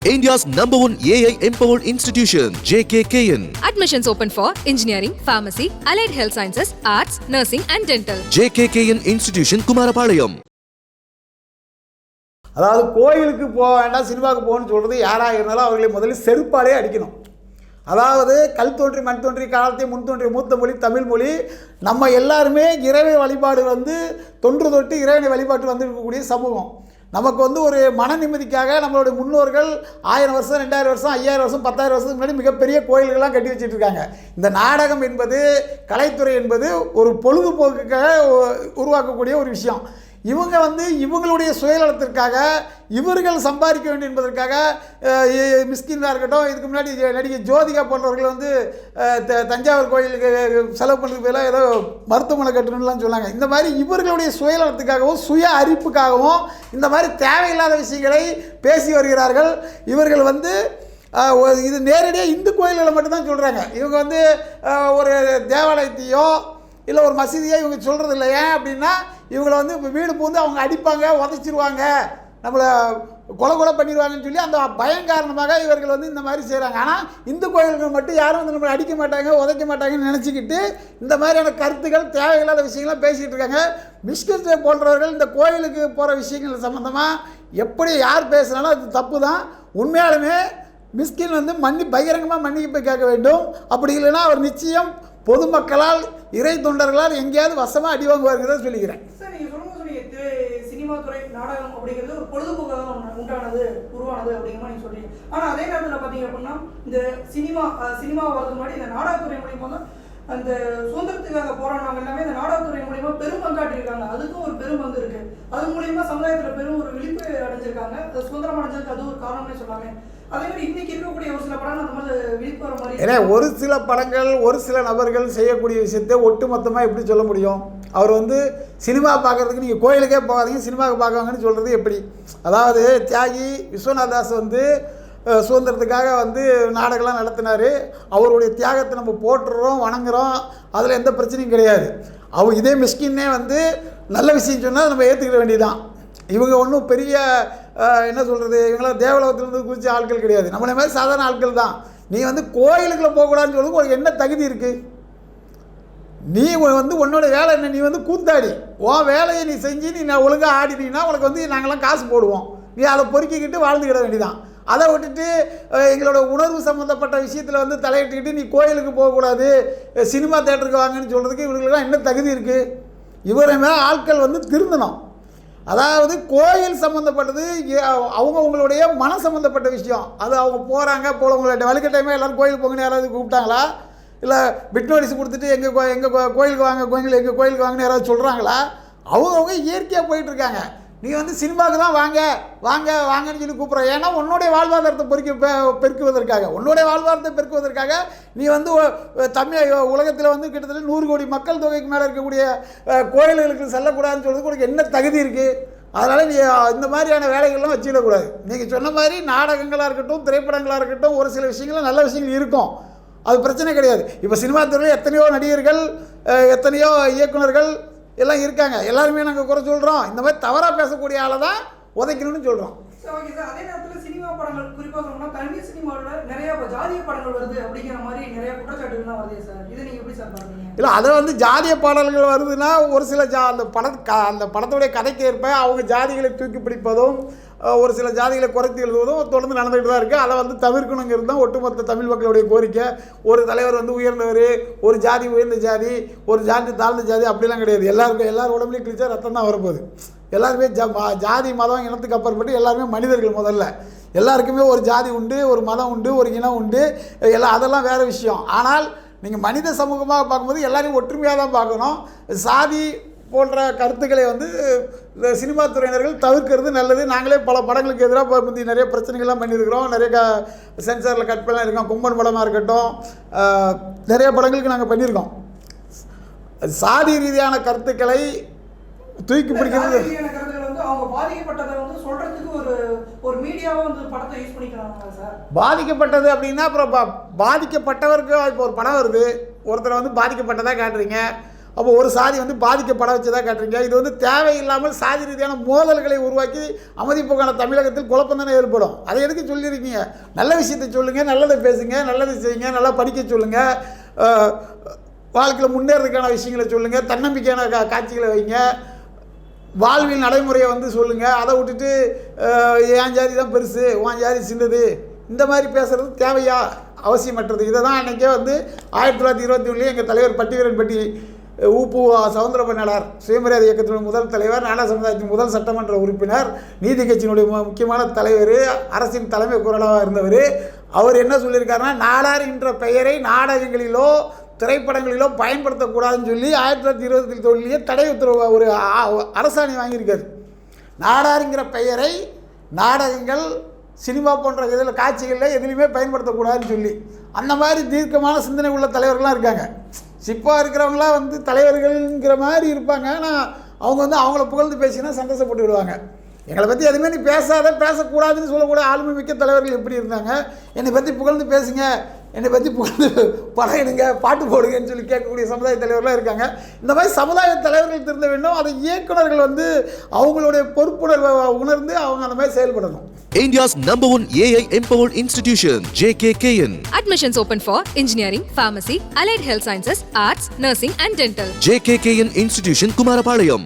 India's #1 AI empowered institution, JKKN. Admissions open for engineering, pharmacy, allied health sciences, arts, nursing and dental. JKKN Institution, Kumarapalayam. அதாவது கோயிலுக்கு போக வேண்டாம், சினிமாவுக்கு போகணும்னு சொல்கிறது யாராக இருந்தாலும் அவர்களை முதலில் செருப்பாலே அடிக்கணும். அதாவது கல் தோன்றி மண் தோன்றி காலத்தை முன் தோன்றிய மூத்த மொழி தமிழ் மொழி. நம்ம எல்லாருமே இறைவனை வழிபாடு தொன்று தொட்டு இறைவனை வழிபாட்டு இருக்கக்கூடிய சமூகம். நமக்கு ஒரு மன நிம்மதிக்காக நம்மளுடைய முன்னோர்கள் 1000 வருஷம் 2000 வருஷம் 5000 வருஷம் 10000 வருஷத்துக்கு முன்னாடி மிகப்பெரிய கோயில்கள்லாம் கட்டி வச்சுட்டு இருக்காங்க. இந்த நாடகம் என்பது, கலைத்துறை என்பது ஒரு பொழுதுபோக்குக்காக உருவாக்கக்கூடிய ஒரு விஷயம். இவங்க இவங்களுடைய சுயநலத்திற்காக இவர்கள் சம்பாதிக்க வேண்டும் என்பதற்காக மிஸ்கினாக இருக்கட்டும், இதுக்கு முன்னாடி நடிகை ஜோதிகா போன்றவர்கள் தஞ்சாவூர் கோயிலுக்கு செலவு பண்ணுறதுக்கு பதிலாக ஏதோ மருத்துவமனை கட்டணும்லாம் சொன்னாங்க. இந்த மாதிரி இவர்களுடைய சுயநலத்துக்காகவும் சுய அரிப்புக்காகவும் இந்த மாதிரி தேவையில்லாத விஷயங்களை பேசி வருகிறார்கள். இவர்கள் இது நேரடியாக இந்து கோயில்களை மட்டும்தான் சொல்கிறாங்க. இவங்க ஒரு தேவாலயத்தையோ இல்லை ஒரு மசீதியோ இவங்க சொல்கிறது இல்லை. ஏன் அப்படின்னா இவங்களை வீடு பூந்து அவங்க அடிப்பாங்க, உதச்சிருவாங்க, நம்மளை கொலை பண்ணிடுவாங்கன்னு சொல்லி அந்த பயம் காரணமாக இவர்கள் இந்த மாதிரி செய்கிறாங்க. ஆனால் இந்து கோயில்கள் மட்டும் யாரும் நம்மளை அடிக்க மாட்டாங்க, உதைக்க மாட்டாங்கன்னு நினச்சிக்கிட்டு இந்த மாதிரியான கருத்துக்கள் தேவையில்லாத விஷயங்கள்லாம் பேசிகிட்டு இருக்காங்க. மிஸ்கின் போன்றவர்கள் இந்த கோயிலுக்கு போகிற விஷயங்கள் சம்மந்தமாக எப்படி யார் பேசுனாலும் அது தப்பு தான். உண்மையாலுமே மிஸ்கின் பகிரங்கமாக மன்னிப்பு கேட்க வேண்டும். அப்படி இல்லைன்னா அவர் நிச்சயம் பொதுமக்களால் இறை தொண்டர்களால் எங்கேயாவது வசமாக அடி வாங்குவாருங்கிறத சொல்லிக்கிறேன். சார், நீங்கள் சொல்லும்போது சினிமா துறை நாடகம் அப்படிங்கிறது ஒரு பொழுதுபோக்காக உருவானது அப்படிங்கிற மாதிரி நீங்கள் சொல்றீங்க. ஆனால் அதே நேரத்தில் பார்த்தீங்க அப்படின்னா இந்த சினிமா வரது முன்னாடி இந்த நாடகத்துறை மூலியமா தான் அந்த சுதந்திரத்துக்காக போராடினவங்க எல்லாமே இந்த நாடகத்துறை மூலியமா பெரும் பங்காற்றிருக்காங்க. அதுக்கும் ஒரு பெரும் பங்கு இருக்கு. அது மூலியமா சமுதாயத்தில் பெரும் ஒரு விழிப்பு அடைஞ்சிருக்காங்க. அது சுதந்திரம் அடைஞ்சதுக்கு அது ஒரு காரணம்னே சொல்லாமே. அதே மாதிரி இன்னைக்கு இருக்கக்கூடிய ஒரு சில படங்கள் அந்த மாதிரி விழிப்பு வர மாதிரி. ஏன்னா ஒரு சில படங்கள் ஒரு சில நபர்கள் செய்யக்கூடிய விஷயத்தை ஒட்டுமொத்தமாக எப்படி சொல்ல முடியும்? அவர் சினிமா பார்க்குறதுக்கு நீங்கள் கோயிலுக்கே போகாதீங்க, சினிமாவுக்கு பார்க்குவாங்கன்னு சொல்கிறது எப்படி? அதாவது தியாகி விஸ்வநாத் தாஸ் சுதந்திரத்துக்காக நாடகம்லாம் நடத்தினார். அவருடைய தியாகத்தை நம்ம போட்டுறோம், வணங்குறோம், அதில் எந்த பிரச்சனையும் கிடையாது. இதே மிஸ்கின்னே நல்ல விஷயம் சொன்னால் நம்ம ஏற்றுக்கிற வேண்டியதுதான். இவங்க ஒன்றும் பெரிய என்ன சொல்கிறது, இவங்களாம் தேவலோகத்திலிருந்து குறித்த ஆட்கள் கிடையாது. நம்மளை மாதிரி சாதாரண ஆட்கள் தான். நீ கோயிலுக்குள்ளே போகக்கூடாதுன்னு சொல்லுறது உனக்கு என்ன தகுதி இருக்குது? நீ உன்னோட வேலை என்ன? நீ கூத்தாடி உன் வேலையை நீ செஞ்சு நீ ஒழுங்காக ஆடினீங்கன்னா உனக்கு நாங்களாம் காசு போடுவோம். நீ அதை பொறுக்கிக்கிட்டு வாழ்ந்துக்கிட வேண்டியதான். அதை விட்டுட்டு எங்களோட உணர்வு சம்மந்தப்பட்ட விஷயத்தில் தலையிட்டுக்கிட்டு நீ கோயிலுக்கு போகக்கூடாது, சினிமா தேட்டருக்கு வாங்கன்னு சொல்கிறதுக்கு இவங்களுக்கெல்லாம் என்ன தகுதி இருக்குது? இவரை மேலே ஆட்கள் திருந்தணும். அதாவது கோயில் சம்மந்தப்பட்டது அவங்களுடைய மன சம்மந்தப்பட்ட விஷயம். அது அவங்க போகிறாங்க போகிறவங்கள வலுக்கட்டாயமாக எல்லோரும் கோயிலுக்கு போங்கன்னு யாராவது கூப்பிட்டாங்களா? இல்லை பிட் நோட்டீஸ் கொடுத்துட்டு எங்கள் கோயிலுக்கு வாங்க, எங்கள் கோயிலுக்கு வாங்கன்னு யாராவது சொல்கிறாங்களா? அவங்க இயற்கையாக போயிட்டுருக்காங்க. நீ சினிமாவுக்கு தான் வாங்கன்னு சொல்லி கூப்பிட்ற. ஏன்னா உன்னுடைய வாழ்வாதாரத்தை பெருக்குவதற்காக நீ தமிழ் உலகத்தில் கிட்டத்தட்ட 100 கோடி மக்கள் தொகைக்கு மேலே இருக்கக்கூடிய கோயில்களுக்கு செல்லக்கூடாதுன்னு சொல்கிறதுக்கு உனக்கு என்ன தகுதி இருக்குது? அதனால் நீ இந்த மாதிரியான வேலைகள்லாம் வச்சுக்கிடக்கூடாது. நீங்கள் சொன்ன மாதிரி நாடகங்களாக இருக்கட்டும், திரைப்படங்களாக இருக்கட்டும், ஒரு சில விஷயங்கள் நல்ல விஷயங்கள் இருக்கும், அது பிரச்சனை கிடையாது. இப்போ சினிமா துறையில் எத்தனையோ நடிகர்கள், எத்தனையோ இயக்குநர்கள் எல்லாம் இருக்காங்க. எல்லாருமே நாங்கள் குறை சொல்கிறோம். இந்த மாதிரி தவறாக பேசக்கூடிய ஆளை தான் உதைக்கணும்னு சொல்கிறோம். ஓகே சார், அதே நேரத்தில் சினிமா படங்கள் குறிப்பாக சொல்லணும்னா தமிழ் சினிமாவில் நிறைய ஜாதிய படங்கள் வருது அப்படிங்கிற மாதிரி நிறைய குற்றச்சாட்டுகள்லாம் வருது சார். இதை நீங்கள் எப்படி சார் பார்க்குறீங்க? இல்லை, அதை ஜாதிய பாடல்கள் வருதுன்னா ஒரு சில அந்த படத்துடைய கதைக்கு ஏற்ப அவங்க ஜாதிகளை தூக்கி பிடிப்பதும் ஒரு சில ஜாதிகளை குறைத்து எழுதுவதும் தொடர்ந்து நடந்துகிட்டு தான் இருக்குது. அதை தவிர்க்கணுங்கிறது தான் ஒட்டுமொத்த தமிழ் மக்களுடைய கோரிக்கை. ஒரு தலைவர் உயர்ந்தவர், ஒரு ஜாதி உயர்ந்த ஜாதி, ஒரு ஜாதி தாழ்ந்த ஜாதி அப்படிலாம் கிடையாது. எல்லாரும் உடம்புலையும் கிழிச்சா ரத்தம் தான் வரப்போகுது. எல்லாருமே ஜாதி மதம் இனத்துக்கு அப்புறப்பட்டு எல்லாருமே மனிதர்கள். முதல்ல எல்லாருக்குமே ஒரு ஜாதி உண்டு, ஒரு மதம் உண்டு, ஒரு இனம் உண்டு, அதெல்லாம் வேறு விஷயம். ஆனால் நீங்கள் மனித சமூகமாக பார்க்கும்போது எல்லாரையும் ஒற்றுமையாக தான் பார்க்கணும். சாதி போன்ற கருத்துக்களை சினிமா துறையினர்கள் தவிர்க்கிறது நல்லது. நாங்களே பல படங்களுக்கு எதிராக நிறைய பிரச்சனைகள்லாம் பண்ணியிருக்கிறோம். நிறைய சென்சாரில் கட் பண்ணலாம் இருக்கோம். கும்பன் படமாக இருக்கட்டும், நிறைய படங்களுக்கு நாங்கள் பண்ணியிருக்கோம். சாதி ரீதியான கருத்துக்களை தூக்கி பிடிக்கிறது அவங்க பாதிக்கப்பட்டதை சொல்றதுக்கு ஒரு மீடியாவை படத்தை யூஸ் பண்ணிக்கிறாங்க சார். பாதிக்கப்பட்டது அப்படின்னா அப்புறம் பாதிக்கப்பட்டவருக்கு இப்போ ஒரு படம் வருது, ஒருத்தரை பாதிக்கப்பட்டதாக காட்டுறீங்க, அப்போ ஒரு சாதி வந்து பாதிக்கப்பட வச்சதாக காட்டுறீங்க. இது வந்து தேவையில்லாமல் சாதி ரீதியான மோதல்களை உருவாக்கி அமைதிப்போக்கான தமிழகத்தில் குழப்பம் தானே ஏற்படும். அதை எதுக்கு சொல்லியிருக்கீங்க? நல்ல விஷயத்தை சொல்லுங்கள், நல்லதை பேசுங்க, நல்லதை செய்யுங்க, நல்லா படிக்க சொல்லுங்கள், வாழ்க்கையில் முன்னேறதுக்கான விஷயங்களை சொல்லுங்கள், தன்னம்பிக்கையான காட்சிகளை வைங்க, வாழ்வியல் நடைமுறையை வந்து சொல்லுங்கள். அதை விட்டுட்டு என் ஜாதி தான் பெருசு, உன் ஜாதி சின்னது, இந்த மாதிரி பேசுகிறது தேவையா? அவசியமற்றது. இதை தான் அன்றைக்கே வந்து 1921 எங்கள் தலைவர் பட்டிவீரன்பட்டி ஊப்பு சவுந்தரபன்னாளர் சுயமரியாதை இயக்கத்தினுடைய முதல் தலைவர், நாடா சமுதாயத்தின் முதல் சட்டமன்ற உறுப்பினர், நீதி கட்சியினுடைய முக்கியமான தலைவர், அரசின் தலைமை குரலாக இருந்தவர். அவர் என்ன சொல்லியிருக்காருன்னா, நாடார் என்ற பெயரை நாடகங்களிலோ திரைப்படங்களிலோ பயன்படுத்தக்கூடாதுன்னு சொல்லி 1929 தடை உத்தரவு ஒரு அரசாணை வாங்கியிருக்காரு. நாடாருங்கிற பெயரை நாடகங்கள், சினிமா போன்ற இதில் காட்சிகளில் எதுலையுமே பயன்படுத்தக்கூடாதுன்னு சொல்லி அந்த மாதிரி தீர்க்கமான சிந்தனை உள்ள தலைவர்கள்லாம் இருக்காங்க. சிப்பாக இருக்கிறவங்களாம் வந்து தலைவர்கள்ங்கிற மாதிரி இருப்பாங்க. ஆனால் அவங்க வந்து அவங்கள புகழ்ந்து பேசினா சந்தோஷப்பட்டு விடுவாங்க. எங்களை பற்றி எதுவுமே நீ பேசக்கூடாதுன்னு சொல்லக்கூட ஆளுமை மிக்க தலைவர்கள் எப்படி இருந்தாங்க? என்னை பற்றி புகழ்ந்து பேசுங்க, என்னை பற்றி புகழ்ந்து படம் எடுங்க, பாட்டு போடுங்கன்னு சொல்லி கேட்கக்கூடிய சமுதாய தலைவர்களாக இருக்காங்க. இந்த மாதிரி சமுதாய தலைவர்கள் திருந்த வேண்டும். அதை இயக்குநர்கள் வந்து அவங்களுடைய பொறுப்புணர்வை உணர்ந்து அவங்க அந்த மாதிரி செயல்படணும். India's #1 AI empowered institution, JKKN. Admissions open for engineering, pharmacy, allied health sciences, arts, nursing and dental. JKKN Institution, Kumarapalayam.